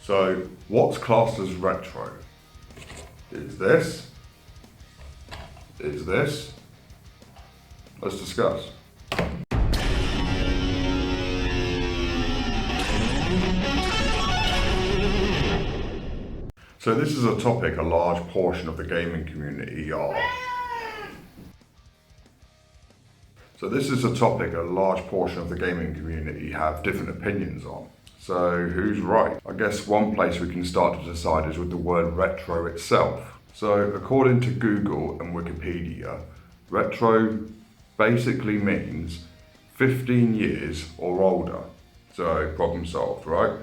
So, what's classed as retro? Is this? Is this? Let's discuss. So this is a topic a large portion of the gaming community are. So this is a topic a large portion of the gaming community have different opinions on. So who's right? I guess one place we can start to decide is with the word retro itself. So according to Google and Wikipedia, retro basically means 15 years or older. So problem solved, right?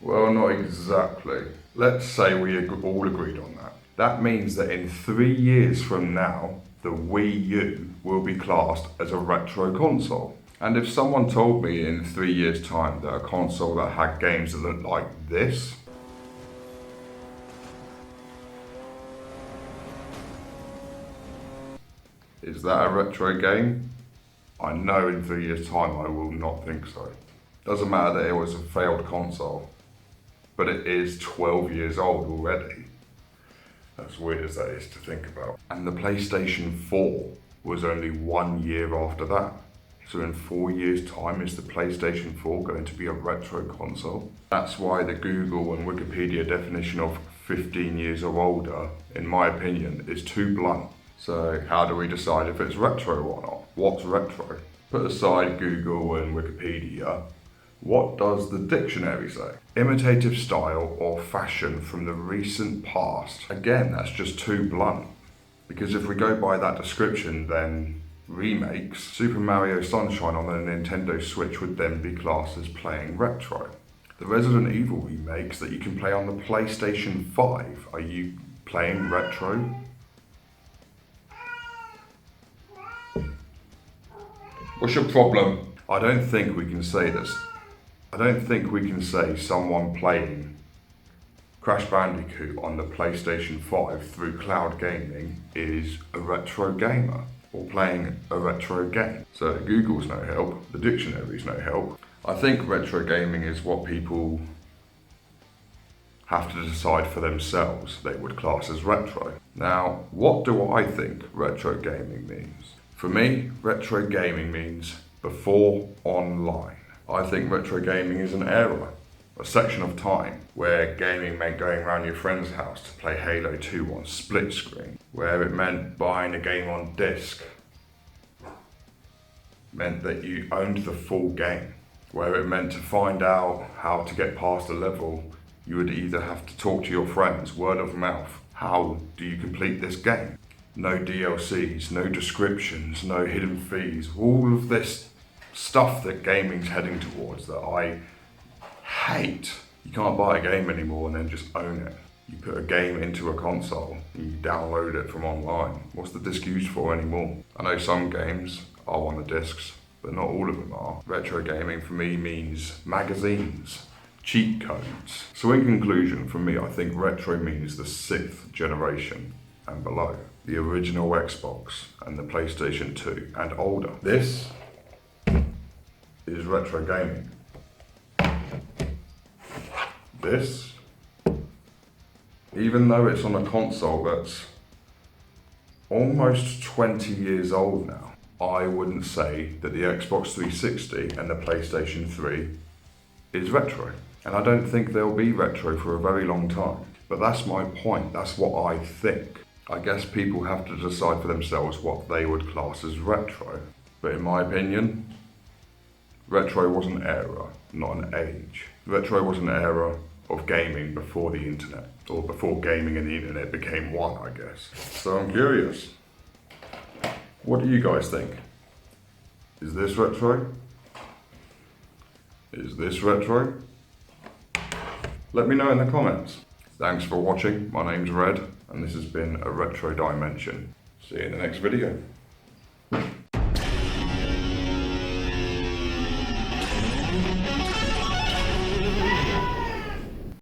Well, not exactly. Let's say we all agreed on that. That means that in 3 years from now, the Wii U will be classed as a retro console. And if someone told me in 3 years' time that a console that had games that looked like this, is that a retro game? I know in 3 years' time I will not think so. Doesn't matter that it was a failed console, but it is 12 years old already. As weird as that is to think about. And the PlayStation 4 was only 1 year after that. So in 4 years' time, is the PlayStation 4 going to be a retro console? That's why the Google and Wikipedia definition of 15 years or older, in my opinion, is too blunt. So how do we decide if it's retro or not? What's retro? Put aside Google and Wikipedia, what does the dictionary say? Imitative style or fashion from the recent past. Again, that's just too blunt. Because if we go by that description, then remakes, Super Mario Sunshine on the Nintendo Switch would then be classed as playing retro. The Resident Evil remakes that you can play on the PlayStation 5, are you playing retro? What's your problem? I don't think we can say this. I don't think we can say someone playing Crash Bandicoot on the PlayStation 5 through cloud gaming is a retro gamer or playing a retro game. So Google's no help, the dictionary's no help. I think retro gaming is what people have to decide for themselves they would class as retro. Now, what do I think retro gaming means? For me, retro gaming means before online. I think retro gaming is an era, a section of time, where gaming meant going around your friend's house to play Halo 2 on split screen, where it meant buying a game on disc, meant that you owned the full game, where it meant to find out how to get past a level, you would either have to talk to your friends, word of mouth, how do you complete this game? No DLCs, no descriptions, no hidden fees, all of this stuff that gaming's heading towards that I hate. You can't buy a game anymore and then just own it. You put a game into a console and you download it from online. What's the disc used for anymore? I know some games are on the discs, but not all of them are. Retro gaming for me means magazines, cheat codes. So in conclusion, for me, I think retro means the 6th generation and below. The original Xbox and the PlayStation 2 and older. This is retro gaming. This, even though it's on a console that's almost 20 years old now, I wouldn't say that the Xbox 360 and the PlayStation 3 is retro. And I don't think they'll be retro for a very long time. But that's my point, that's what I think. I guess people have to decide for themselves what they would class as retro. But in my opinion, retro was an era, not an age. Retro was an era of gaming before the internet, or before gaming and the internet became one, I guess. So I'm curious, what do you guys think? Is this retro? Is this retro? Let me know in the comments. Thanks for watching, my name's Red, and this has been a Retro Dimension. See you in the next video.